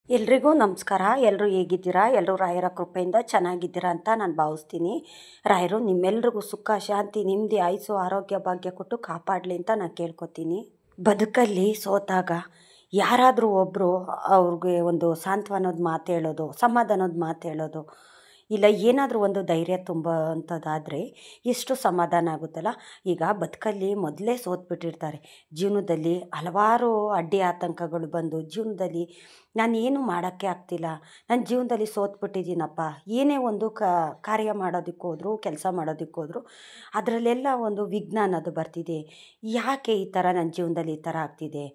ಎಲ್ರಿಗೂ ನಮಸ್ಕಾರ. ಎಲ್ಲರೂ ಹೇಗಿದ್ದೀರಾ? ಎಲ್ಲರೂ ರಾಯರ ಕೃಪೆಯಿಂದ ಚೆನ್ನಾಗಿದ್ದೀರಾ ಅಂತ ನಾನು ಭಾವಿಸ್ತೀನಿ. ರಾಯರು ನಿಮ್ಮೆಲ್ರಿಗೂ ಸುಖ, ಶಾಂತಿ, ನೆಮ್ಮದಿ, ಆಯುಸ್ಸು, ಆರೋಗ್ಯ, ಭಾಗ್ಯ ಕೊಟ್ಟು ಕಾಪಾಡಲಿ ಅಂತ ನಾನು ಕೇಳ್ಕೊತೀನಿ. ಬದುಕಲ್ಲಿ ಸೋತಾಗ ಯಾರಾದರೂ ಒಬ್ಬರು ಅವ್ರಿಗೆ ಒಂದು ಸಾಂತ್ವನದ ಮಾತು ಹೇಳೋದು, ಸಮಾಧಾನದ ಮಾತು ಹೇಳೋದು, ಇಲ್ಲ ಏನಾದರೂ ಒಂದು ಧೈರ್ಯ ಅಂಥದ್ದಾದರೆ ಎಷ್ಟು ಸಮಾಧಾನ ಆಗುತ್ತಲ್ಲ. ಈಗ ಬದುಕಲ್ಲಿ ಮೊದಲೇ ಸೋತ್ಬಿಟ್ಟಿರ್ತಾರೆ. ಜೀವನದಲ್ಲಿ ಹಲವಾರು ಅಡ್ಡಿ ಆತಂಕಗಳು ಬಂದು ಜೀವನದಲ್ಲಿ ನಾನೇನು ಮಾಡೋಕ್ಕೆ ಆಗ್ತಿಲ್ಲ, ನನ್ನ ಜೀವನದಲ್ಲಿ ಸೋತ್ಬಿಟ್ಟಿದ್ದೀನಪ್ಪ, ಏನೇ ಒಂದು ಕಾರ್ಯ ಮಾಡೋದಕ್ಕೋದ್ರು, ಕೆಲಸ ಮಾಡೋದಕ್ಕೋದ್ರು ಅದರಲ್ಲೆಲ್ಲ ಒಂದು ವಿಘ್ನ ಅನ್ನೋದು ಬರ್ತಿದೆ. ಯಾಕೆ ಈ ಥರ ನನ್ನ ಜೀವನದಲ್ಲಿ ಈ ಥರ ಆಗ್ತಿದೆ,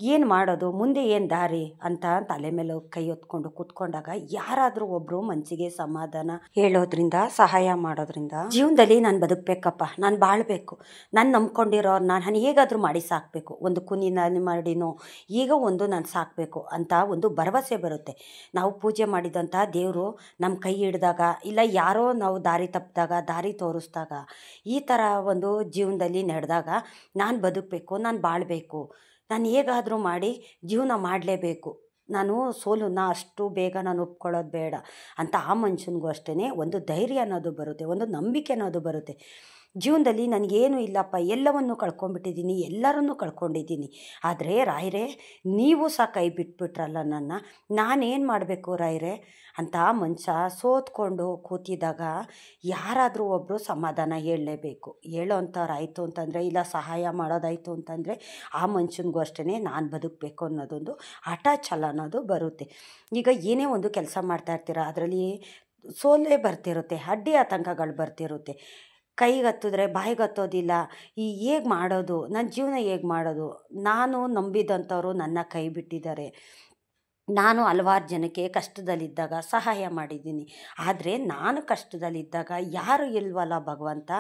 ಏನು ಮಾಡೋದು, ಮುಂದೆ ಏನು ದಾರಿ ಅಂತ ತಲೆ ಮೇಲೆ ಕೈ ಹೊತ್ಕೊಂಡು ಕೂತ್ಕೊಂಡಾಗ ಯಾರಾದರೂ ಒಬ್ಬರು ಮನಸ್ಸಿಗೆ ಸಮಾಧಾನ ಹೇಳೋದ್ರಿಂದ, ಸಹಾಯ ಮಾಡೋದ್ರಿಂದ ಜೀವನದಲ್ಲಿ ನಾನು ಬದುಕಬೇಕಪ್ಪ, ನಾನು ಬಾಳಬೇಕು, ನಾನು ನಂಬ್ಕೊಂಡಿರೋರು ನಾನು ಹೇಗಾದರೂ ಮಾಡಿ ಸಾಕಬೇಕು, ಒಂದು ಕುನಿನ ಮಾಡಿನೋ ಈಗ ಒಂದು ನಾನು ಸಾಕಬೇಕು ಅಂತ ಒಂದು ಭರವಸೆ ಬರುತ್ತೆ. ನಾವು ಪೂಜೆ ಮಾಡಿದಂಥ ದೇವರು ನಮ್ಮ ಕೈ ಹಿಡಿದಾಗ, ಇಲ್ಲ ಯಾರೋ ನಾವು ದಾರಿ ತಪ್ಪಿದಾಗ, ದಾರಿ ತೋರಿಸ್ದಾಗ, ಈ ಥರ ಒಂದು ಜೀವನದಲ್ಲಿ ನಡೆದಾಗ ನಾನು ಬದುಕಬೇಕು, ನಾನು ಬಾಳಬೇಕು, ನಾನು ಹೇಗಾದರೂ ಮಾಡಿ ಜೀವನ ಮಾಡಲೇಬೇಕು, ನಾನು ಸೋಲನ್ನ ಅಷ್ಟು ಬೇಗ ನಾನು ಒಪ್ಕೊಳ್ಳೋದು ಬೇಡ ಅಂತ ಆ ಮನುಷ್ಯನಿಗೂ ಅಷ್ಟೇ ಒಂದು ಧೈರ್ಯ ಅನ್ನೋದು ಬರುತ್ತೆ, ಒಂದು ನಂಬಿಕೆ ಅನ್ನೋದು ಬರುತ್ತೆ. ಜೀವನದಲ್ಲಿ ನನಗೇನು ಇಲ್ಲಪ್ಪ, ಎಲ್ಲವನ್ನೂ ಕಳ್ಕೊಂಡ್ಬಿಟ್ಟಿದ್ದೀನಿ, ಎಲ್ಲರನ್ನೂ ಕಳ್ಕೊಂಡಿದ್ದೀನಿ, ಆದರೆ ರಾಯರೇ ನೀವು ಸಹ ಕೈ ಬಿಟ್ಬಿಟ್ರಲ್ಲ ನನ್ನ, ನಾನೇನು ಮಾಡಬೇಕು ರಾಯರೇ ಅಂತ ಮನುಷ್ಯ ಸೋತ್ಕೊಂಡು ಕೂತಿದ್ದಾಗ ಯಾರಾದರೂ ಒಬ್ಬರು ಸಮಾಧಾನ ಹೇಳಲೇಬೇಕು. ಹೇಳೋ ಅಂಥವ್ರು ಆಯಿತು ಅಂತಂದರೆ, ಇಲ್ಲ ಸಹಾಯ ಮಾಡೋದಾಯಿತು ಅಂತಂದರೆ ಆ ಮನುಷ್ಯನಿಗೂ ಅಷ್ಟೇ ನಾನು ಬದುಕಬೇಕು ಅನ್ನೋದೊಂದು ಹಠ ಛಲ ಅನ್ನೋದು ಬರುತ್ತೆ. ಈಗ ಏನೇ ಒಂದು ಕೆಲಸ ಮಾಡ್ತಾಯಿರ್ತೀರ, ಅದರಲ್ಲಿ ಸೋಲೇ ಬರ್ತಿರುತ್ತೆ, ಅಡ್ಡಿ ಆತಂಕಗಳು ಬರ್ತಿರುತ್ತೆ. ಕೈಗೆ ಹತ್ತಿದ್ರೆ ಬಾಯಿಗೆ ಹತ್ತೋದಿಲ್ಲ, ಹೇಗೆ ಮಾಡೋದು, ನನ್ನ ಜೀವನ ಹೇಗೆ ಮಾಡೋದು, ನಾನು ನಂಬಿದಂಥವ್ರು ನನ್ನ ಕೈ ಬಿಟ್ಟಿದ್ದಾರೆ, ನಾನು ಹಲವಾರು ಜನಕ್ಕೆ ಕಷ್ಟದಲ್ಲಿದ್ದಾಗ ಸಹಾಯ ಮಾಡಿದ್ದೀನಿ, ಆದರೆ ನಾನು ಕಷ್ಟದಲ್ಲಿದ್ದಾಗ ಯಾರು ಇಲ್ವಲ್ಲ ಭಗವಂತ,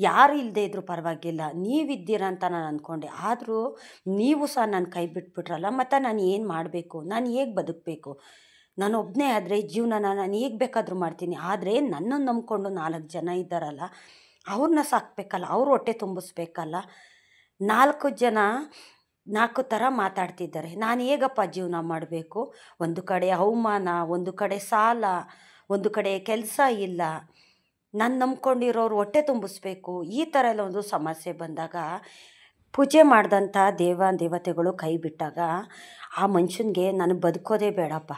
ಯಾರು ಇಲ್ಲದೇ ಇದ್ದರೂ ಪರವಾಗಿಲ್ಲ, ನೀವಿದ್ದೀರ ಅಂತ ನಾನು ಅಂದ್ಕೊಂಡೆ, ಆದರೂ ನೀವು ಸಹ ನನ್ನ ಕೈ ಬಿಟ್ಬಿಟ್ರಲ್ಲ, ಮತ್ತು ನಾನು ಏನು ಮಾಡಬೇಕು, ನಾನು ಹೇಗೆ ಬದುಕಬೇಕು, ನಾನು ಒಬ್ಬನೇ ಆದರೆ ಜೀವನನ ನಾನು ಹೇಗೆ ಬೇಕಾದರೂ ಮಾಡ್ತೀನಿ, ಆದರೆ ನನ್ನನ್ನು ನಂಬ್ಕೊಂಡು 4 ಜನ ಇದ್ದಾರಲ್ಲ, ಅವ್ರನ್ನ ಸಾಕಬೇಕಲ್ಲ, ಅವ್ರ ಹೊಟ್ಟೆ ತುಂಬಿಸ್ಬೇಕಲ್ಲ. 4 ಜನ 4 ಥರ ಮಾತಾಡ್ತಿದ್ದಾರೆ, ನಾನು ಹೇಗಪ್ಪ ಜೀವನ ಮಾಡಬೇಕು, ಒಂದು ಕಡೆ ಅವಮಾನ, ಒಂದು ಕಡೆ ಸಾಲ, ಒಂದು ಕಡೆ ಕೆಲಸ ಇಲ್ಲ, ನಾನು ನಂಬ್ಕೊಂಡಿರೋರು ಹೊಟ್ಟೆ ತುಂಬಿಸ್ಬೇಕು, ಈ ಥರ ಎಲ್ಲ ಒಂದು ಸಮಸ್ಯೆ ಬಂದಾಗ ಪೂಜೆ ಮಾಡಿದಂಥ ದೇವತೆಗಳು ಕೈ ಬಿಟ್ಟಾಗ ಆ ಮನುಷ್ಯನಿಗೆ ನನಗೆ ಬದುಕೋದೇ ಬೇಡಪ್ಪ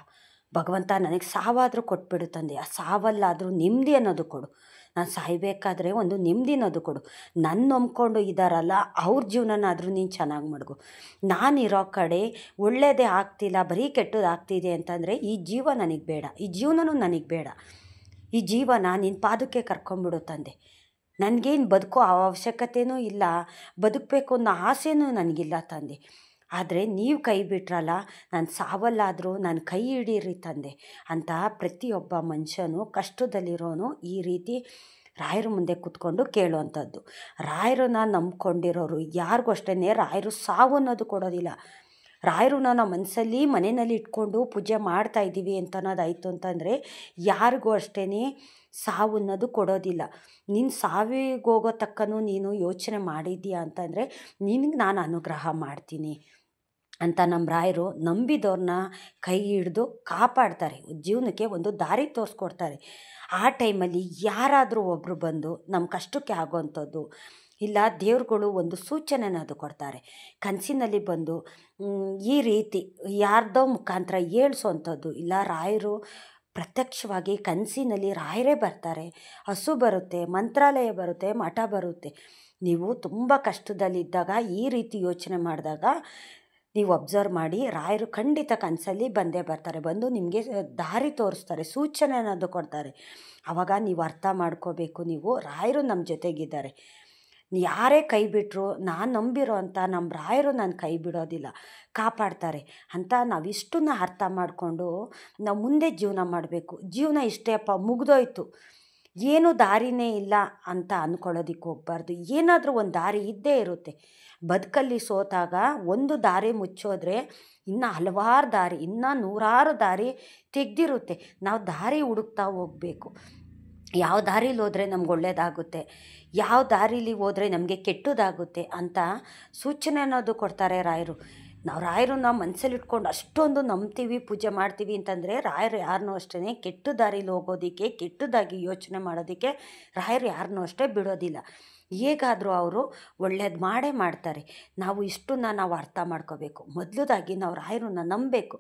ಭಗವಂತ, ನನಗೆ ಸಾವಾದರೂ ಕೊಟ್ಬಿಡು ತಂದೆ, ಆ ಸಾವಲ್ಲಾದರೂ ನೆಮ್ಮದಿ ಅನ್ನೋದು ಕೊಡು, ನಾನು ಸಾಯಬೇಕಾದ್ರೆ ಒಂದು ನೆಮ್ಮದಿ ಅನ್ನೋದು ಕೊಡು, ನನ್ನ ನಂಬ್ಕೊಂಡು ಇದ್ದಾರಲ್ಲ ಅವ್ರ ಜೀವನನಾದರೂ ನೀನು ಚೆನ್ನಾಗಿ ಮಡಗು, ನಾನಿರೋ ಕಡೆ ಒಳ್ಳೆಯದೇ ಆಗ್ತಿಲ್ಲ, ಬರೀ ಕೆಟ್ಟದ್ದು ಆಗ್ತಿದೆ ಅಂತಂದರೆ ಈ ಜೀವ ನನಗೆ ಬೇಡ, ಈ ಜೀವನವೂ ನನಗೆ ಬೇಡ, ಈ ಜೀವನ ನಿನ್ನ ಪಾದಕ್ಕೆ ಕರ್ಕೊಂಬಿಡು ತಂದೆ, ನನಗೇನು ಬದುಕೋ ಅವಶ್ಯಕತೆಯೂ ಇಲ್ಲ, ಬದುಕಬೇಕು ಅನ್ನೋ ಆಸೆನೂ ನನಗಿಲ್ಲ ತಂದೆ, ಆದರೆ ನೀವು ಕೈ ಬಿಟ್ರಲ್ಲ, ನಾನು ಸಾವಲ್ಲಾದರೂ ನಾನು ಕೈ ಹಿಡೀರಿ ತಂದೆ ಅಂತ ಪ್ರತಿಯೊಬ್ಬ ಮನುಷ್ಯನು ಕಷ್ಟದಲ್ಲಿರೋನು ಈ ರೀತಿ ರಾಯರ ಮುಂದೆ ಕೂತ್ಕೊಂಡು ಕೇಳುವಂಥದ್ದು. ರಾಯರನ್ನ ನಂಬ್ಕೊಂಡಿರೋರು ಯಾರಿಗೂ ಅಷ್ಟೇ ರಾಯರು ಸಾವು ಅನ್ನೋದು ಕೊಡೋದಿಲ್ಲ. ರಾಯರು ನಾವು ಮನೆಯಲ್ಲಿ ಇಟ್ಕೊಂಡು ಪೂಜೆ ಮಾಡ್ತಾಯಿದ್ದೀವಿ ಅಂತ ಅನ್ನೋದಾಯಿತು ಅಂತಂದರೆ ಯಾರಿಗೂ ಅಷ್ಟೇ ಸಾವು ಅನ್ನೋದು ಕೊಡೋದಿಲ್ಲ. ನೀನು ಸಾವಿಗೆ ಹೋಗೋ ತಕ್ಕನೂ ನೀನು ಯೋಚನೆ ಮಾಡಿದ್ದೀಯಾ ಅಂತಂದರೆ ನಿನಗೆ ನಾನು ಅನುಗ್ರಹ ಮಾಡ್ತೀನಿ ಅಂತ ನಮ್ಮ ರಾಯರು ನಂಬಿದವ್ರನ್ನ ಕೈ ಹಿಡಿದು ಕಾಪಾಡ್ತಾರೆ, ಜೀವನಕ್ಕೆ ಒಂದು ದಾರಿ ತೋರಿಸ್ಕೊಡ್ತಾರೆ. ಆ ಟೈಮಲ್ಲಿ ಯಾರಾದರೂ ಒಬ್ಬರು ಬಂದು ನಮ್ಮ ಕಷ್ಟಕ್ಕೆ ಆಗೋವಂಥದ್ದು, ಇಲ್ಲ ದೇವ್ರುಗಳು ಒಂದು ಸೂಚನೆ ಅನ್ನೋದು ಕೊಡ್ತಾರೆ, ಕನಸಿನಲ್ಲಿ ಬಂದು ಈ ರೀತಿ ಯಾರ್ದೋ ಮುಖಾಂತರ ಹೇಳ್ಸೋವಂಥದ್ದು, ಇಲ್ಲ ರಾಯರು ಪ್ರತ್ಯಕ್ಷವಾಗಿ ಕನಸಿನಲ್ಲಿ ರಾಯರೇ ಬರ್ತಾರೆ, ಹಸು ಬರುತ್ತೆ, ಮಂತ್ರಾಲಯ ಬರುತ್ತೆ, ಮಠ ಬರುತ್ತೆ. ನೀವು ತುಂಬ ಕಷ್ಟದಲ್ಲಿದ್ದಾಗ ಈ ರೀತಿ ಯೋಚನೆ ಮಾಡಿದಾಗ ನೀವು ಅಬ್ಸರ್ವ್ ಮಾಡಿ, ರಾಯರು ಖಂಡಿತ ಕನಸಲ್ಲಿ ಬಂದೇ ಬರ್ತಾರೆ, ಬಂದು ನಿಮಗೆ ದಾರಿ ತೋರಿಸ್ತಾರೆ, ಸೂಚನೆ ಅನ್ನೋದು ಕೊಡ್ತಾರೆ. ಆವಾಗ ನೀವು ಅರ್ಥ ಮಾಡ್ಕೋಬೇಕು, ನೀವು ರಾಯರು ನಮ್ಮ ಜೊತೆಗಿದ್ದಾರೆ, ಯಾರೇ ಕೈ ಬಿಟ್ಟರು ನಾನು ನಂಬಿರೋ ಅಂಥ ನಮ್ಮ ರಾಯರು ನನ್ನ ಕೈ ಬಿಡೋದಿಲ್ಲ, ಕಾಪಾಡ್ತಾರೆ ಅಂತ ನಾವಿಷ್ಟನ್ನ ಅರ್ಥ ಮಾಡಿಕೊಂಡು ನಾವು ಮುಂದೆ ಜೀವನ ಮಾಡಬೇಕು. ಜೀವನ ಇಷ್ಟೇ ಅಪ್ಪ, ಮುಗಿದೋಯ್ತು, ಏನೂ ದಾರಿನೇ ಇಲ್ಲ ಅಂತ ಅಂದ್ಕೊಳ್ಳೋದಕ್ಕೆ ಹೋಗಬಾರ್ದು, ಏನಾದರೂ ಒಂದು ದಾರಿ ಇದ್ದೇ ಇರುತ್ತೆ. ಬದುಕಲ್ಲಿ ಸೋತಾಗ ಒಂದು ದಾರಿ ಮುಚ್ಚೋದ್ರೆ ಇನ್ನು ಹಲವಾರು ದಾರಿ, ಇನ್ನೂ 100 ದಾರಿ ತೆಗೆದಿರುತ್ತೆ, ನಾವು ದಾರಿ ಹುಡುಕ್ತಾ ಹೋಗಬೇಕು. ಯಾವ ದಾರೀಲಿ ಹೋದರೆ ನಮ್ಗೆ ಒಳ್ಳೆಯದಾಗುತ್ತೆ, ಯಾವ ದಾರೀಲಿ ಹೋದರೆ ನಮಗೆ ಕೆಟ್ಟದಾಗುತ್ತೆ ಅಂತ ಸೂಚನೆ ಅನ್ನೋದು ಕೊಡ್ತಾರೆ ರಾಯರು. ನಾವು ರಾಯರನ್ನ ಮನಸ್ಸಲ್ಲಿ ಇಟ್ಕೊಂಡು ಅಷ್ಟೊಂದು ನಂಬ್ತೀವಿ, ಪೂಜೆ ಮಾಡ್ತೀವಿ ಅಂತಂದರೆ ರಾಯರು ಯಾರನ್ನೂ ಅಷ್ಟೇ ಕೆಟ್ಟ ದಾರಿಲಿ ಹೋಗೋದಕ್ಕೆ, ಕೆಟ್ಟದಾಗಿ ಯೋಚನೆ ಮಾಡೋದಕ್ಕೆ ರಾಯರು ಯಾರನ್ನೂ ಅಷ್ಟೇ ಬಿಡೋದಿಲ್ಲ. ಹೇಗಾದರೂ ಅವರು ಒಳ್ಳೇದು ಮಾಡೇ ಮಾಡ್ತಾರೆ. ನಾವು ಇಷ್ಟನ್ನ ನಾವು ಅರ್ಥ ಮಾಡ್ಕೋಬೇಕು. ಮೊದಲದಾಗಿ ನಾವು ರಾಯರನ್ನ ನಂಬಬೇಕು.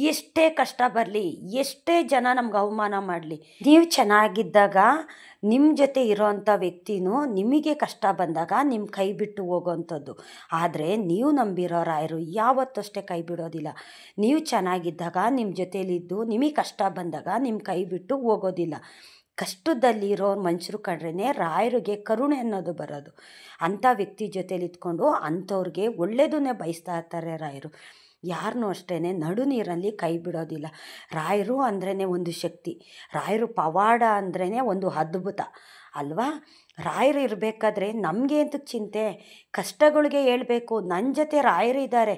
ಎಷ್ಟೇ ಕಷ್ಟ ಬರಲಿ, ಎಷ್ಟೇ ಜನ ನಮ್ಗೆ ಅವಮಾನ ಮಾಡಲಿ, ನೀವು ಚೆನ್ನಾಗಿದ್ದಾಗ ನಿಮ್ಮ ಜೊತೆ ಇರೋವಂಥ ವ್ಯಕ್ತಿನೂ ನಿಮಗೆ ಕಷ್ಟ ಬಂದಾಗ ನಿಮ್ಮ ಕೈ ಬಿಟ್ಟು ಹೋಗೋವಂಥದ್ದು. ಆದರೆ ನೀವು ನಂಬಿರೋ ರಾಯರು ಯಾವತ್ತೂ ಅಷ್ಟೇ ಕೈ ಬಿಡೋದಿಲ್ಲ. ನೀವು ಚೆನ್ನಾಗಿದ್ದಾಗ ನಿಮ್ಮ ಜೊತೇಲಿದ್ದು ನಿಮಗೆ ಕಷ್ಟ ಬಂದಾಗ ನಿಮ್ಮ ಕೈ ಬಿಟ್ಟು ಹೋಗೋದಿಲ್ಲ. ಕಷ್ಟದಲ್ಲಿರೋ ಮನುಷ್ಯರು ಕಂಡ್ರೇ ರಾಯರಿಗೆ ಕರುಣೆ ಅನ್ನೋದು ಬರೋದು. ಅಂಥ ವ್ಯಕ್ತಿ ಜೊತೇಲಿ ಇದ್ಕೊಂಡು ಅಂಥವ್ರಿಗೆ ಒಳ್ಳೆಯದನ್ನೇ ಬಯಸ್ತಾ ಇರ್ತಾರೆ ರಾಯರು. ಯಾರನ್ನೂ ಅಷ್ಟೇ ನಡು ನೀರಲ್ಲಿ ಕೈ ಬಿಡೋದಿಲ್ಲ. ರಾಯರು ಅಂದ್ರೇ ಒಂದು ಶಕ್ತಿ, ರಾಯರು ಪವಾಡ ಅಂದ್ರೇ ಒಂದು ಅದ್ಭುತ ಅಲ್ವಾ. ರಾಯರು ಇರಬೇಕಾದ್ರೆ ನಮಗೆ ಅಂತಕ್ಕೆ ಚಿಂತೆ, ಕಷ್ಟಗಳಿಗೆ ಹೇಳ್ಬೇಕು ನನ್ನ ಜೊತೆ ರಾಯರು ಇದ್ದಾರೆ,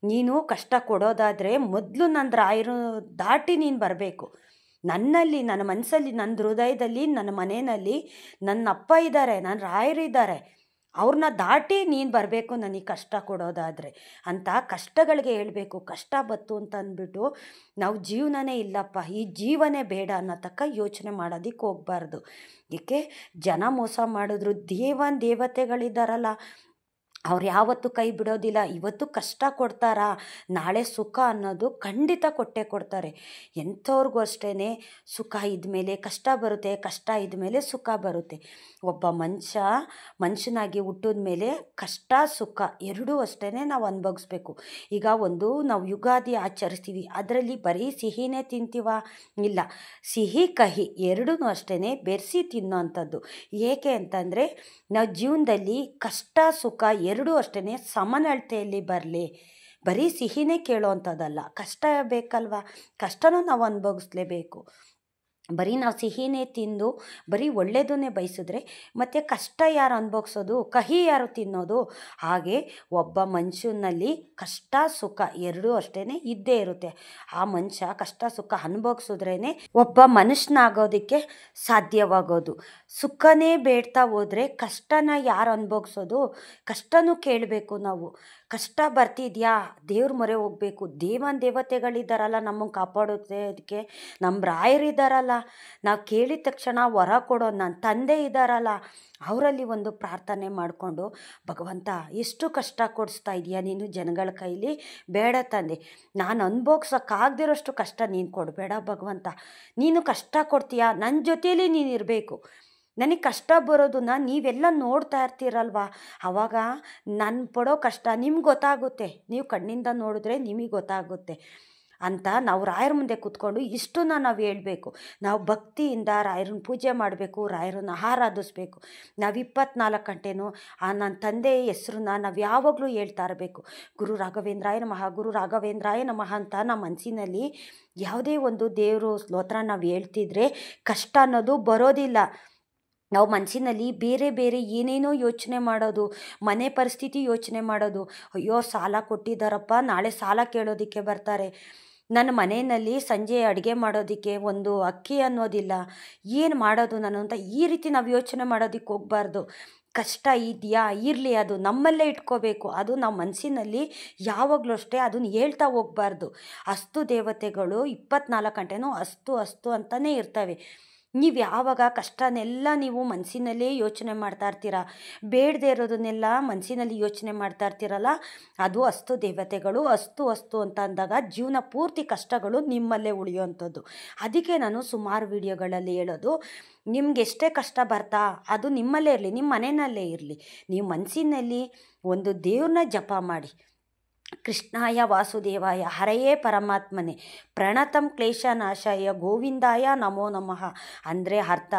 ನೀನು ಕಷ್ಟ ಕೊಡೋದಾದರೆ ಮೊದಲು ನನ್ನ ರಾಯರು ದಾಟಿ ನೀನು ಬರಬೇಕು. ನನ್ನಲ್ಲಿ, ನನ್ನ ಮನಸ್ಸಲ್ಲಿ, ನನ್ನ ಹೃದಯದಲ್ಲಿ, ನನ್ನ ಮನೆಯಲ್ಲಿ ನನ್ನ ಅಪ್ಪ ಇದ್ದಾರೆ, ನನ್ನ ರಾಯರು ಇದ್ದಾರೆ, ಅವ್ರನ್ನ ದಾಟಿ ನೀನು ಬರಬೇಕು ನನಗೆ ಕಷ್ಟ ಕೊಡೋದಾದರೆ ಅಂತ ಕಷ್ಟಗಳಿಗೆ ಹೇಳಬೇಕು. ಕಷ್ಟ ಬತ್ತು ಅಂತ ಅಂದ್ಬಿಟ್ಟು ನಾವು ಜೀವನನೇ ಇಲ್ಲಪ್ಪ, ಈ ಜೀವನೇ ಬೇಡ ಅನ್ನೋ ತಕ್ಕ ಯೋಚನೆ ಮಾಡೋದಕ್ಕೆ ಹೋಗಬಾರ್ದು. ಏಕೆ ಜನ ಮೋಸ ಮಾಡಿದ್ರು, ದೇವತೆಗಳಿದ್ದಾರಲ್ಲ ಅವ್ರು ಯಾವತ್ತೂ ಕೈ ಬಿಡೋದಿಲ್ಲ. ಇವತ್ತು ಕಷ್ಟ ಕೊಡ್ತಾರಾ, ನಾಳೆ ಸುಖ ಅನ್ನೋದು ಖಂಡಿತ ಕೊಟ್ಟೇ ಕೊಡ್ತಾರೆ. ಎಂಥವ್ರಿಗೂ ಅಷ್ಟೇ ಸುಖ ಇದ್ಮೇಲೆ ಕಷ್ಟ ಬರುತ್ತೆ, ಕಷ್ಟ ಇದ್ಮೇಲೆ ಸುಖ ಬರುತ್ತೆ. ಒಬ್ಬ ಮನುಷ್ಯನಾಗಿ ಹುಟ್ಟಿದ ಮೇಲೆ ಕಷ್ಟ ಸುಖ ಎರಡೂ ಅಷ್ಟೇ ನಾವು ಅನುಭವಿಸ್ಬೇಕು. ಈಗ ನಾವು ಯುಗಾದಿ ಆಚರಿಸ್ತೀವಿ, ಅದರಲ್ಲಿ ಬರೀ ಸಿಹಿನೇ ತಿಂತೀವ? ಇಲ್ಲ, ಸಿಹಿ ಕಹಿ ಎರಡೂ ಅಷ್ಟೇ ಬೆರೆಸಿ ತಿನ್ನೋ ಅಂಥದ್ದು. ಏಕೆ ಅಂತಂದರೆ ನಾವು ಜೀವನದಲ್ಲಿ ಕಷ್ಟ ಸುಖ ಎರಡೂ ಅಷ್ಟೇ ಸಮನಳತೆಯಲ್ಲಿ ಬರಲಿ. ಬರೀ ಸಿಹಿನೇ ಕೇಳೋ ಅಂಥದ್ದಲ್ಲ, ಕಷ್ಟ ಬೇಕಲ್ವ, ಕಷ್ಟನೂ ನಾವು ಅನುಭವಿಸ್ಲೇಬೇಕು. ಬರೀ ನಾವು ಸಿಹಿನೇ ತಿಂದು ಬರೀ ಒಳ್ಳೆಯದನ್ನೇ ಬಯಸಿದ್ರೆ ಮತ್ತು ಕಷ್ಟ ಯಾರು ಅನುಭವಿಸೋದು, ಕಹಿ ಯಾರು ತಿನ್ನೋದು? ಹಾಗೆ ಒಬ್ಬ ಮನುಷ್ಯನಲ್ಲಿ ಕಷ್ಟ ಸುಖ ಎರಡೂ ಅಷ್ಟೇ ಇದ್ದೇ ಇರುತ್ತೆ. ಆ ಮನುಷ್ಯ ಕಷ್ಟ ಸುಖ ಅನುಭವಿಸಿದ್ರೇ ಒಬ್ಬ ಮನುಷ್ಯನಾಗೋದಕ್ಕೆ ಸಾಧ್ಯವಾಗೋದು. ಸುಖನೇ ಬೇಡ್ತಾ ಹೋದರೆ ಕಷ್ಟನ ಯಾರು ಅನುಭವಿಸೋದು? ಕಷ್ಟನೂ ಕೇಳಬೇಕು ನಾವು. ಕಷ್ಟ ಬರ್ತಿದೆಯಾ, ದೇವ್ರ ಮೊರೆ ಹೋಗಬೇಕು. ದೇವತೆಗಳಿದ್ದಾರಲ್ಲ ನಮಗೆ ಕಾಪಾಡೋದಕ್ಕೆ, ನಮ್ಮ ರಾಯರಿದ್ದಾರಲ್ಲ, ನಾವು ಕೇಳಿದ ತಕ್ಷಣ ವರ ಕೊಡೋ ನನ್ನ ತಂದೆ ಇದ್ದಾರಲ್ಲ, ಅವರಲ್ಲಿ ಒಂದು ಪ್ರಾರ್ಥನೆ ಮಾಡಿಕೊಂಡು, ಭಗವಂತ ಎಷ್ಟು ಕಷ್ಟ ಕೊಡಿಸ್ತಾ ಇದೆಯಾ ನೀನು ಜನಗಳ ಕೈಲಿ, ಬೇಡ ತಂದೆ, ನಾನು ಅನುಭವಿಸೋಕ್ಕಾಗದಿರೋಷ್ಟು ಕಷ್ಟ ನೀನು ಕೊಡಬೇಡ ಭಗವಂತ. ನೀನು ಕಷ್ಟ ಕೊಡ್ತೀಯಾ, ನನ್ನ ಜೊತೇಲಿ ನೀನು ಇರಬೇಕು. ನನಗೆ ಕಷ್ಟ ಬರೋದನ್ನ ನೀವೆಲ್ಲ ನೋಡ್ತಾ ಇರ್ತೀರಲ್ವ, ಆವಾಗ ನಾನು ಪಡೋ ಕಷ್ಟ ನಿಮ್ಗೆ ಗೊತ್ತಾಗುತ್ತೆ. ನೀವು ಕಣ್ಣಿಂದ ನೋಡಿದ್ರೆ ನಿಮಗೆ ಗೊತ್ತಾಗುತ್ತೆ ಅಂತ ನಾವು ರಾಯರ ಮುಂದೆ ಕೂತ್ಕೊಂಡು ಇಷ್ಟನ್ನ ನಾವು ಹೇಳಬೇಕು. ನಾವು ಭಕ್ತಿಯಿಂದ ರಾಯರನ್ನ ಪೂಜೆ ಮಾಡಬೇಕು, ರಾಯರನ್ನ ಆರಾಧಿಸ್ಬೇಕು. ನಾವು 24 ಗಂಟೆನೂ ನನ್ನ ತಂದೆಯ ಹೆಸ್ರನ್ನ ನಾವು ಯಾವಾಗಲೂ ಹೇಳ್ತಾ ಇರಬೇಕು. ಗುರು ರಾಘವೇಂದ್ರಾಯ ನಮಃ, ಗುರು ರಾಘವೇಂದ್ರಾಯ ನಮಃ ಅಂತ ನಮ್ಮ ಮನಸ್ಸಿನಲ್ಲಿ ಯಾವುದೇ ಒಂದು ದೇವರು ಸ್ತೋತ್ರ ನಾವು ಹೇಳ್ತಿದ್ರೆ ಕಷ್ಟ ಅನ್ನೋದು ಬರೋದಿಲ್ಲ. ನಾವು ಮನಸ್ಸಿನಲ್ಲಿ ಬೇರೆ ಏನೇನೋ ಯೋಚನೆ ಮಾಡೋದು, ಮನೆ ಪರಿಸ್ಥಿತಿ ಯೋಚನೆ ಮಾಡೋದು. ಅಯ್ಯೋ ಸಾಲ ಕೊಟ್ಟಿದ್ದಾರಪ್ಪ, ನಾಳೆ ಸಾಲ ಕೇಳೋದಕ್ಕೆ ಬರ್ತಾರೆ, ನನ್ನ ಮನೆಯಲ್ಲಿ ಸಂಜೆ ಅಡುಗೆ ಮಾಡೋದಕ್ಕೆ ಒಂದು ಅಕ್ಕಿ ಅನ್ನೋದಿಲ್ಲ, ಏನು ಮಾಡೋದು ನಾನು ಅಂತ ಈ ರೀತಿ ನಾವು ಯೋಚನೆ ಮಾಡೋದಕ್ಕೆ ಹೋಗಬಾರ್ದು. ಕಷ್ಟ ಇದೆಯಾ, ಇರಲಿ, ಅದು ನಮ್ಮಲ್ಲೇ ಇಟ್ಕೋಬೇಕು. ಅದು ನಾವು ಮನಸ್ಸಿನಲ್ಲಿ ಯಾವಾಗಲೂ ಅಷ್ಟೇ ಅದನ್ನು ಹೇಳ್ತಾ ಹೋಗಬಾರ್ದು. ಅಸ್ತು ದೇವತೆಗಳು 24 ಗಂಟೆನೂ ಅಸ್ತು ಅಂತಲೇ ಇರ್ತವೆ. ನೀವು ಯಾವಾಗ ಕಷ್ಟನೆಲ್ಲ ನೀವು ಮನಸ್ಸಿನಲ್ಲೇ ಯೋಚನೆ ಮಾಡ್ತಾ ಇರ್ತೀರ, ಬೇಡದೇ ಇರೋದನ್ನೆಲ್ಲ ಮನಸ್ಸಿನಲ್ಲಿ ಯೋಚನೆ ಮಾಡ್ತಾ ಇರ್ತೀರಲ್ಲ, ಅದು ಅಸ್ತು ದೇವತೆಗಳು ಅಸ್ತು ಅಂತ ಅಂದಾಗ ಜೀವನ ಪೂರ್ತಿ ಕಷ್ಟಗಳು ನಿಮ್ಮಲ್ಲೇ ಉಳಿಯುವಂಥದ್ದು. ಅದಕ್ಕೆ ನಾನು ಸುಮಾರು ವಿಡಿಯೋಗಳಲ್ಲಿ ಹೇಳೋದು, ನಿಮ್ಗೆ ಎಷ್ಟೇ ಕಷ್ಟ ಬರ್ತಾ ಅದು ನಿಮ್ಮಲ್ಲೇ ಇರಲಿ, ನಿಮ್ಮ ಮನೆಯಲ್ಲೇ ಇರಲಿ. ನೀವು ಮನಸ್ಸಿನಲ್ಲಿ ಒಂದು ದೇವ್ರನ್ನ ಜಪ ಮಾಡಿ, ಕೃಷ್ಣಾಯ ವಾಸುದೇವಾಯ ಹರೆಯೇ ಪರಮಾತ್ಮನೇ ಪ್ರಣತಂ ಕ್ಲೇಶನಾಶಾಯ ಗೋವಿಂದಾಯ ನಮೋ ನಮಃ ಅಂದರೆ ಅರ್ಥ,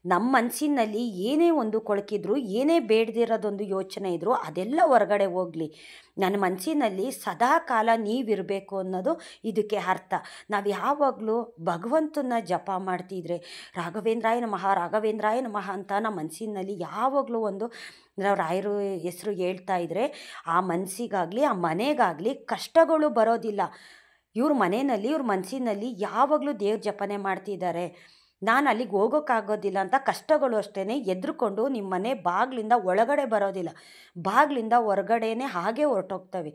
ನಮ್ಮ ಮನಸ್ಸಿನಲ್ಲಿ ಏನೇ ಒಂದು ಕೊಳಕಿದ್ರು, ಏನೇ ಬೇಡದಿರೋದೊಂದು ಯೋಚನೆ ಇದ್ದರೂ ಅದೆಲ್ಲ ಹೊರಗಡೆ ಹೋಗಲಿ. ನನ್ನ ಮನಸ್ಸಿನಲ್ಲಿ ಸದಾ ಕಾಲ ನೀವಿರಬೇಕು ಅನ್ನೋದು ಇದಕ್ಕೆ ಅರ್ಥ. ನಾವು ಯಾವಾಗಲೂ ಭಗವಂತನ ಜಪ ಮಾಡ್ತಿದ್ರೆ ರಾಘವೇಂದ್ರಾಯ ನಮಃ ಅಂತ ನಮ್ಮ ಮನಸ್ಸಿನಲ್ಲಿ ಯಾವಾಗಲೂ ಒಂದು ನಾವು ರಾಯರು ಹೆಸರು ಹೇಳ್ತಾ ಇದ್ದರೆ ಆ ಮನಸ್ಸಿಗಾಗಲಿ ಆ ಮನೆಗಾಗಲಿ ಕಷ್ಟಗಳು ಬರೋದಿಲ್ಲ. ಇವ್ರ ಮನಸ್ಸಿನಲ್ಲಿ ಯಾವಾಗಲೂ ದೇವ್ರ ಜಪನೆ ಮಾಡ್ತಿದ್ದಾರೆ, ನಾನು ಅಲ್ಲಿಗೆ ಹೋಗೋಕ್ಕಾಗೋದಿಲ್ಲ ಅಂತ ಕಷ್ಟಗಳು ಅಷ್ಟೇ ಎದ್ರುಕೊಂಡು ನಿಮ್ಮ ಮನೆ ಬಾಗಿಲಿಂದ ಒಳಗಡೆ ಬರೋದಿಲ್ಲ, ಬಾಗಿಲಿಂದ ಹೊರಗಡೆನೇ ಹಾಗೆ ಹೊರಟೋಗ್ತವೆ.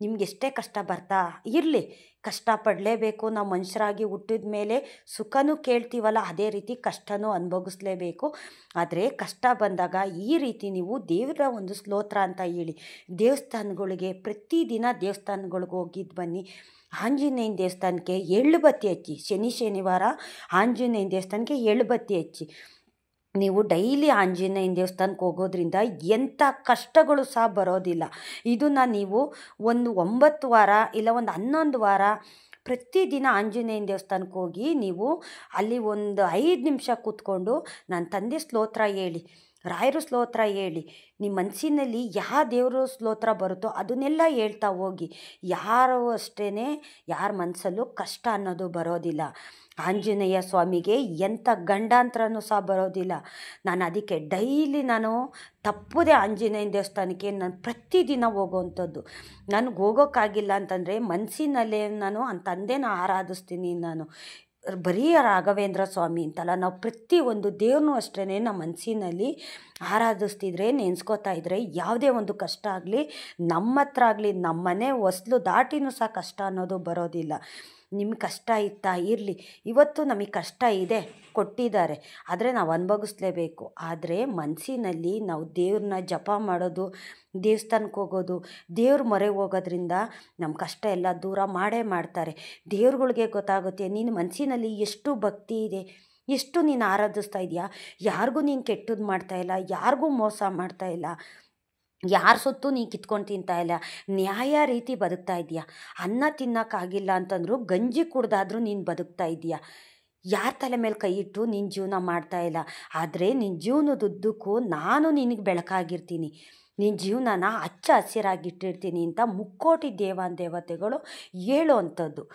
ನಿಮ್ಗೆ ಎಷ್ಟೇ ಕಷ್ಟ ಬರ್ತಾ ಇರಲಿ, ಕಷ್ಟಪಡಲೇಬೇಕು. ನಾವು ಮನುಷ್ಯರಾಗಿ ಹುಟ್ಟಿದ ಮೇಲೆ ಸುಖನೂ ಕೇಳ್ತೀವಲ್ಲ, ಅದೇ ರೀತಿ ಕಷ್ಟನೂ ಅನುಭವಿಸ್ಲೇಬೇಕು. ಆದರೆ ಕಷ್ಟ ಬಂದಾಗ ಈ ರೀತಿ ನೀವು ದೇವರ ಒಂದು ಸ್ತೋತ್ರ ಅಂತ ಹೇಳಿ ದೇವಸ್ಥಾನಗಳಿಗೆ ಪ್ರತಿದಿನ ದೇವಸ್ಥಾನಗಳಿಗೆ ಹೋಗಿದ್ದು ಬನ್ನಿ. ಆಂಜನೇಯನ ದೇವಸ್ಥಾನಕ್ಕೆ ಎಳ್ಳು ಬತ್ತಿ ಹಚ್ಚಿ, ಶನಿವಾರ ಆಂಜನೇಯನ ದೇವಸ್ಥಾನಕ್ಕೆ ಎಳ್ಳು ಬತ್ತಿ ಹಚ್ಚಿ. ನೀವು ಡೈಲಿ ಆಂಜನೇಯನ ದೇವಸ್ಥಾನಕ್ಕೆ ಹೋಗೋದ್ರಿಂದ ಎಂಥ ಕಷ್ಟಗಳು ಸಹ ಬರೋದಿಲ್ಲ. ಇದನ್ನು ನೀವು ಒಂದು 9 ವಾರ ಇಲ್ಲ ಒಂದು 11 ವಾರ ಪ್ರತಿದಿನ ಆಂಜನೇಯನ ದೇವಸ್ಥಾನಕ್ಕೆ ಹೋಗಿ ನೀವು ಅಲ್ಲಿ ಒಂದು 5 ನಿಮಿಷ ಕೂತ್ಕೊಂಡು ನನ್ನ ತಂದೆ ಸ್ತೋತ್ರ ಹೇಳಿ, ರಾಯರು ಸ್ತೋತ್ರ ಹೇಳಿ, ನಿಮ್ಮ ಮನಸ್ಸಿನಲ್ಲಿ ಯಾವ ದೇವರು ಸ್ತೋತ್ರ ಬರುತ್ತೋ ಅದನ್ನೆಲ್ಲ ಹೇಳ್ತಾ ಹೋಗಿ. ಯಾರು ಅಷ್ಟೇ, ಯಾರ ಮನಸ್ಸಲ್ಲೂ ಕಷ್ಟ ಅನ್ನೋದು ಬರೋದಿಲ್ಲ. ಆಂಜನೇಯ ಸ್ವಾಮಿಗೆ ಎಂಥ ಗಂಡಾಂತರನೂ ಸಹ ಬರೋದಿಲ್ಲ. ನಾನು ಅದಕ್ಕೆ ಡೈಲಿ ನಾನು ತಪ್ಪದೆ ಆಂಜನೇಯನ ದೇವಸ್ಥಾನಕ್ಕೆ ನಾನು ಪ್ರತಿದಿನ ಹೋಗೋವಂಥದ್ದು. ನನಗೆ ಹೋಗೋಕ್ಕಾಗಿಲ್ಲ ಅಂತಂದರೆ ಮನಸ್ಸಿನಲ್ಲೇ ನಾನು ಆ ತಂದೆನ ಆರಾಧಿಸ್ತೀನಿ. ನಾನು ಬರೀ ರಾಘವೇಂದ್ರ ಸ್ವಾಮಿ ಅಂತಲ್ಲ, ನಾವು ಪ್ರತಿಯೊಂದು ದೇವ್ರನ್ನೂ ಅಷ್ಟೇ ನಮ್ಮ ಮನಸ್ಸಿನಲ್ಲಿ ಆರಾಧಿಸ್ತಿದ್ರೆ, ನೆನೆಸ್ಕೋತಾ ಇದ್ದರೆ ಯಾವುದೇ ಒಂದು ಕಷ್ಟ ಆಗಲಿ ನಮ್ಮ ಹತ್ರ ಆಗಲಿ, ನಮ್ಮ ಮನೆ ಹೊಸ್ಲು ದಾಟಿನೂ ಸಹ ಕಷ್ಟ ಅನ್ನೋದು ಬರೋದಿಲ್ಲ. ನಿಮಗೆ ಕಷ್ಟ ಇತ್ತಾ ಇರಲಿ, ಇವತ್ತು ನಮಗೆ ಕಷ್ಟ ಇದೆ, ಕೊಟ್ಟಿದ್ದಾರೆ, ಆದರೆ ನಾವು ಅನುಭವಿಸ್ಲೇಬೇಕು. ಆದರೆ ಮನಸ್ಸಿನಲ್ಲಿ ನಾವು ದೇವ್ರನ್ನ ಜಪ ಮಾಡೋದು, ದೇವಸ್ಥಾನಕ್ಕೆ ಹೋಗೋದು, ದೇವ್ರ ಮೊರೆಗೆ ಹೋಗೋದ್ರಿಂದ ನಮ್ಮ ಕಷ್ಟ ಎಲ್ಲ ದೂರ ಮಾಡೇ ಮಾಡ್ತಾರೆ. ದೇವ್ರುಗಳಿಗೆ ಗೊತ್ತಾಗುತ್ತೆ ನೀನು ಮನಸ್ಸಿನಲ್ಲಿ ಎಷ್ಟು ಭಕ್ತಿ ಇದೆ, ಎಷ್ಟು ನೀನು ಆರಾಧಿಸ್ತಾ ಇದೆಯಾ, ಯಾರಿಗೂ ನೀನು ಕೆಟ್ಟದ್ದು ಮಾಡ್ತಾಯಿಲ್ಲ, ಯಾರಿಗೂ ಮೋಸ ಮಾಡ್ತಾಯಿಲ್ಲ, ಯಾರ ಸೊತ್ತು ನೀನು ಕಿತ್ಕೊಂಡು ತಿಂತಾಯಿಲ್ಲ, ನ್ಯಾಯ ರೀತಿ ಬದುಕ್ತಾ ಇದೆಯಾ. ಅನ್ನ ತಿನ್ನೋಕ್ಕಾಗಿಲ್ಲ ಅಂತಂದರೂ ಗಂಜಿ ಕುಡ್ದಾದ್ರೂ ನೀನು ಬದುಕ್ತಾ ಇದೆಯಾ. ಯಾರ ತಲೆ ಮೇಲೆ ಕೈ ಇಟ್ಟು ನೀನು ಜೀವನ ಮಾಡ್ತಾಯಿಲ್ಲ. ಆದರೆ ನಿನ್ನ ಜೀವನದುದ್ದಕ್ಕೂ ನಾನು ನಿನಗೆ ಬೆಳಕಾಗಿರ್ತೀನಿ, ನಿನ್ನ ಜೀವನನ ಹಚ್ಚ ಹಸಿರಾಗಿಟ್ಟಿರ್ತೀನಿ ಅಂತ ಮುಕ್ಕೋಟಿ ದೇವತೆಗಳು ಹೇಳೋ ಅಂಥದ್ದು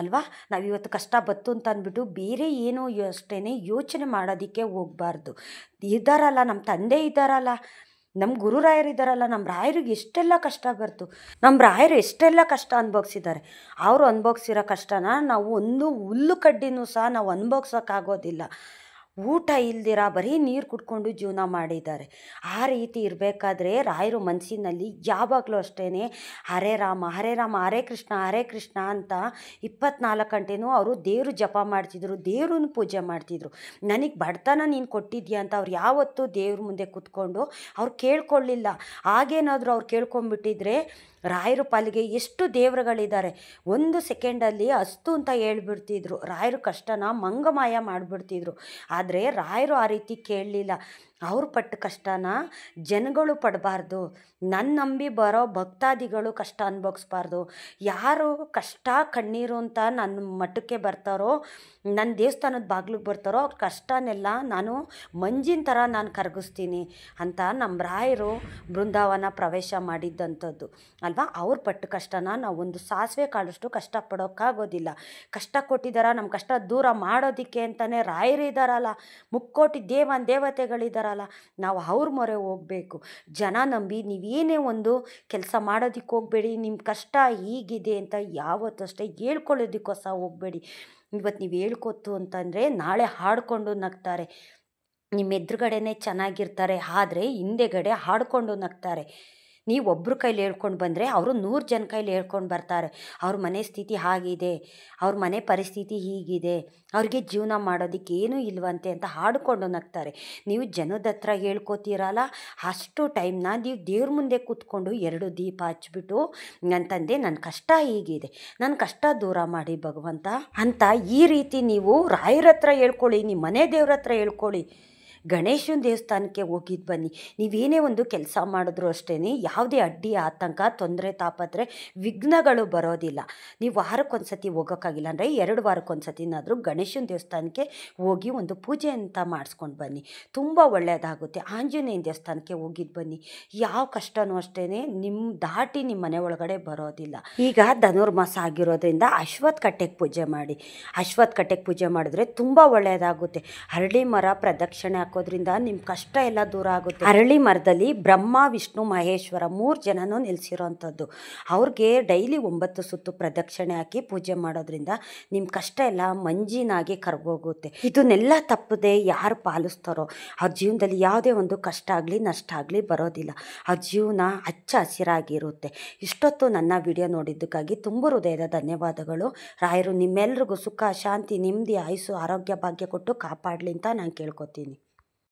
ಅಲ್ವಾ. ನಾವಿವತ್ತು ಕಷ್ಟ ಬತ್ತು ಅಂತ ಅಂದ್ಬಿಟ್ಟು ಬೇರೆ ಏನೋ ಅಷ್ಟೇ ಯೋಚನೆ ಮಾಡೋದಕ್ಕೆ ಹೋಗಬಾರ್ದು. ಇದ್ದಾರಲ್ಲ ನಮ್ಮ ತಂದೆ ಇದ್ದಾರಲ್ಲ, ನಮ್ಮ ಗುರುರಾಯರಿದ್ದಾರಲ್ಲ, ನಮ್ಮ ರಾಯರಿಗೆ ಎಷ್ಟೆಲ್ಲ ಕಷ್ಟ ಬರ್ತು, ನಮ್ಮ ರಾಯರು ಎಷ್ಟೆಲ್ಲ ಕಷ್ಟ ಅನುಭವಿಸಿದ್ದಾರೆ. ಅವರು ಅನುಭವಿಸಿರೋ ಕಷ್ಟನ ನಾವು ಒಂದು ಹುಲ್ಲು ಕಡ್ಡಿನೂ ಸಹ ನಾವು ಅನುಭವಿಸೋಕ್ಕಾಗೋದಿಲ್ಲ. ಊಟ ಇಲ್ದಿರ ಬರೀ ನೀರು ಕುಡ್ಕೊಂಡು ಜೀವನ ಮಾಡಿದ್ದಾರೆ. ಆ ರೀತಿ ಇರಬೇಕಾದ್ರೆ ರಾಯರು ಮನಸ್ಸಿನಲ್ಲಿ ಯಾವಾಗಲೂ ಅಷ್ಟೇ ಹರೇ ರಾಮ ಹರೇ ರಾಮ ಹರೇ ಕೃಷ್ಣ ಅಂತ 24 ಗಂಟೆನೂ ಅವರು ದೇವರು ಜಪ ಮಾಡ್ತಿದ್ರು, ದೇವ್ರನ್ನ ಪೂಜೆ ಮಾಡ್ತಿದ್ರು. ನನಗೆ ಬಡತನ ನೀನು ಕೊಟ್ಟಿದ್ಯಾ ಅಂತ ಅವ್ರು ಯಾವತ್ತೂ ದೇವ್ರ ಮುಂದೆ ಕೂತ್ಕೊಂಡು ಅವ್ರು ಕೇಳ್ಕೊಳ್ಳಿಲ್ಲ. ಹಾಗೇನಾದರೂ ಅವ್ರು ಕೇಳ್ಕೊಂಬಿಟ್ಟಿದ್ರೆ ರಾಯರ ಪಾಲಿಗೆ ಎಷ್ಟು ದೇವರುಗಳಿದ್ದಾರೆ, 1 ಸೆಕೆಂಡಲ್ಲಿ ಅಸ್ತು ಅಂತ ಹೇಳ್ಬಿಡ್ತಿದ್ರು. ರಾಯರು ಕಷ್ಟನ ಮಂಗಮಾಯ ಮಾಡಿಬಿಡ್ತಿದ್ರು. ಆದರೆ ರಾಯರು ಆ ರೀತಿ ಕೇಳಲಿಲ್ಲ. ಅವ್ರು ಪಟ್ಟ ಕಷ್ಟನ ಜನಗಳು ಪಡಬಾರ್ದು, ನನ್ನ ನಂಬಿ ಬರೋ ಭಕ್ತಾದಿಗಳು ಕಷ್ಟ ಅನುಭವಿಸ್ಬಾರ್ದು. ಯಾರು ಕಷ್ಟ ಕಣ್ಣೀರು ಅಂತ ನನ್ನ ಮಠಕ್ಕೆ ಬರ್ತಾರೋ, ನನ್ನ ದೇವಸ್ಥಾನದ ಬಾಗಿಲಿಗೆ ಬರ್ತಾರೋ ಅವ್ರ ಕಷ್ಟನೆಲ್ಲ ನಾನು ಮಂಜಿನ ಥರ ನಾನು ಕರಗಿಸ್ತೀನಿ ಅಂತ ನಮ್ಮ ರಾಯರು ಬೃಂದಾವನ ಪ್ರವೇಶ ಮಾಡಿದ್ದಂಥದ್ದು ಅಲ್ವಾ. ಅವ್ರ ಪಟ್ಟ ಕಷ್ಟನ ನಾವು ಒಂದು ಸಾಸಿವೆ ಕಾಳಷ್ಟು ಕಷ್ಟಪಡೋಕ್ಕಾಗೋದಿಲ್ಲ. ಕಷ್ಟ ಕೊಟ್ಟಿದ್ದಾರ, ನಮ್ಮ ಕಷ್ಟ ದೂರ ಮಾಡೋದಕ್ಕೆ ಅಂತಲೇ ರಾಯರಿದ್ದಾರಲ್ಲ, ಮುಕ್ಕೋಟಿ ದೇವತೆಗಳಿದ್ದಾರಲ್ಲ, ನಾವು ಅವ್ರ ಮೊರೆ ಹೋಗಬೇಕು. ಜನ ನಂಬಿ ನೀವೇನೇ ಒಂದು ಕೆಲಸ ಮಾಡೋದಕ್ಕೆ ಹೋಗಬೇಡಿ. ನಿಮ್ಮ ಕಷ್ಟ ಹೀಗಿದೆ ಅಂತ ಯಾವತ್ತೂ ಅಷ್ಟೇ ಹೇಳ್ಕೊಳ್ಳೋದಕ್ಕೋಸ್ಕರ ಹೋಗಬೇಡಿ. ಇವತ್ತು ನೀವು ಹೇಳ್ಕೊತು ಅಂತಂದರೆ ನಾಳೆ ಹಾಡಿಕೊಂಡು ನಗ್ತಾರೆ. ನಿಮ್ಮ ಎದುರುಗಡೆನೇ ಚೆನ್ನಾಗಿರ್ತಾರೆ, ಆದರೆ ಹಿಂದೆಗಡೆ ಹಾಡಿಕೊಂಡು ನಗ್ತಾರೆ. ನೀವು ಒಬ್ಬರ ಕೈಲಿ ಹೇಳ್ಕೊಂಡು ಬಂದರೆ ಅವರು 100 ಜನ ಕೈಲಿ ಹೇಳ್ಕೊಂಡು ಬರ್ತಾರೆ. ಅವ್ರ ಮನೆ ಸ್ಥಿತಿ ಹಾಗಿದೆ, ಅವ್ರ ಮನೆ ಪರಿಸ್ಥಿತಿ ಹೀಗಿದೆ, ಅವ್ರಿಗೆ ಜೀವನ ಮಾಡೋದಕ್ಕೆ ಏನೂ ಇಲ್ವಂತೆ ಅಂತ ಹಾಡಿಕೊಂಡು ನಗ್ತಾರೆ. ನೀವು ಜನದ ಹತ್ರ ಹೇಳ್ಕೊತೀರಲ್ಲ, ಅಷ್ಟು ಟೈಮ್ನ ನೀವು ದೇವ್ರ ಮುಂದೆ ಕೂತ್ಕೊಂಡು 2 ದೀಪ ಹಚ್ಬಿಟ್ಟು ನನ್ನ ತಂದೆ ನನ್ನ ಕಷ್ಟ ಹೀಗಿದೆ, ನನ್ನ ಕಷ್ಟ ದೂರ ಮಾಡಿ ಭಗವಂತ ಅಂತ ಈ ರೀತಿ ನೀವು ರಾಯರ ಹತ್ರ ಹೇಳ್ಕೊಳ್ಳಿ, ನಿಮ್ಮ ಮನೆ ದೇವ್ರ ಹತ್ರ ಹೇಳ್ಕೊಳ್ಳಿ. ಗಣೇಶನ ದೇವಸ್ಥಾನಕ್ಕೆ ಹೋಗಿದ್ದು ಬನ್ನಿ. ನೀವೇನೇ ಒಂದು ಕೆಲಸ ಮಾಡಿದ್ರು ಅಷ್ಟೇ ಯಾವುದೇ ಅಡ್ಡಿ ಆತಂಕ ತೊಂದರೆ ತಾಪತ್ರೆ ವಿಘ್ನಗಳು ಬರೋದಿಲ್ಲ. ನೀವು ವಾರಕ್ಕೊಂದು ಸತಿ ಹೋಗೋಕ್ಕಾಗಿಲ್ಲ ಅಂದರೆ 2 ವಾರಕ್ಕೊಂದು ಸತಿನಾದರೂ ಗಣೇಶನ ದೇವಸ್ಥಾನಕ್ಕೆ ಹೋಗಿ ಒಂದು ಪೂಜೆ ಅಂತ ಮಾಡಿಸ್ಕೊಂಡು ಬನ್ನಿ, ತುಂಬ ಒಳ್ಳೆಯದಾಗುತ್ತೆ. ಆಂಜನೇಯನ ದೇವಸ್ಥಾನಕ್ಕೆ ಹೋಗಿದ್ದು ಬನ್ನಿ. ಯಾವ ಕಷ್ಟನೂ ಅಷ್ಟೇ ನಿಮ್ಮ ದಾಟಿ ನಿಮ್ಮ ಮನೆ ಒಳಗಡೆ ಬರೋದಿಲ್ಲ. ಈಗ ಧನುರ್ಮಾಸ ಆಗಿರೋದ್ರಿಂದ ಅಶ್ವತ್ಥ ಕಟ್ಟೆಗೆ ಪೂಜೆ ಮಾಡಿ. ಅಶ್ವತ್ಥ ಕಟ್ಟೆಗೆ ಪೂಜೆ ಮಾಡಿದ್ರೆ ತುಂಬ ಒಳ್ಳೆಯದಾಗುತ್ತೆ. ಅರಳಿ ಮರ ಪ್ರದಕ್ಷಿಣೆ ಹಾಕೋದ್ರಿಂದ ನಿಮ್ಮ ಕಷ್ಟ ಎಲ್ಲ ದೂರ ಆಗುತ್ತೆ. ಅರಳಿ ಮರದಲ್ಲಿ ಬ್ರಹ್ಮ ವಿಷ್ಣು ಮಹೇಶ್ವರ 3 ಜನನೂ ನಿಲ್ಲಿಸಿರೋವಂಥದ್ದು. ಅವ್ರಿಗೆ ಡೈಲಿ 9 ಸುತ್ತು ಪ್ರದಕ್ಷಿಣೆ ಹಾಕಿ ಪೂಜೆ ಮಾಡೋದ್ರಿಂದ ನಿಮ್ಮ ಕಷ್ಟ ಎಲ್ಲ ಮಂಜಿನಾಗಿ ಕರಗೋಗುತ್ತೆ. ಇದನ್ನೆಲ್ಲ ತಪ್ಪದೆ ಯಾರು ಪಾಲಿಸ್ತಾರೋ ಅವ್ರ ಜೀವನದಲ್ಲಿ ಯಾವುದೇ ಒಂದು ಕಷ್ಟ ಆಗಲಿ ನಷ್ಟ ಆಗಲಿ ಬರೋದಿಲ್ಲ. ಅವ್ರ ಜೀವನ ಹಚ್ಚ ಹಸಿರಾಗಿರುತ್ತೆ. ಇಷ್ಟೊತ್ತು ನನ್ನ ವಿಡಿಯೋ ನೋಡಿದ್ದಕ್ಕಾಗಿ ತುಂಬ ಹೃದಯದ ಧನ್ಯವಾದಗಳು. ರಾಯರು ನಿಮ್ಮೆಲ್ರಿಗೂ ಸುಖ ಶಾಂತಿ ನೆಮ್ಮದಿ ಆಯುಸ್ಸು ಆರೋಗ್ಯ ಭಾಗ್ಯ ಕೊಟ್ಟು ಕಾಪಾಡಲಿ ಅಂತ ನಾನು ಕೇಳ್ಕೊತೀನಿ.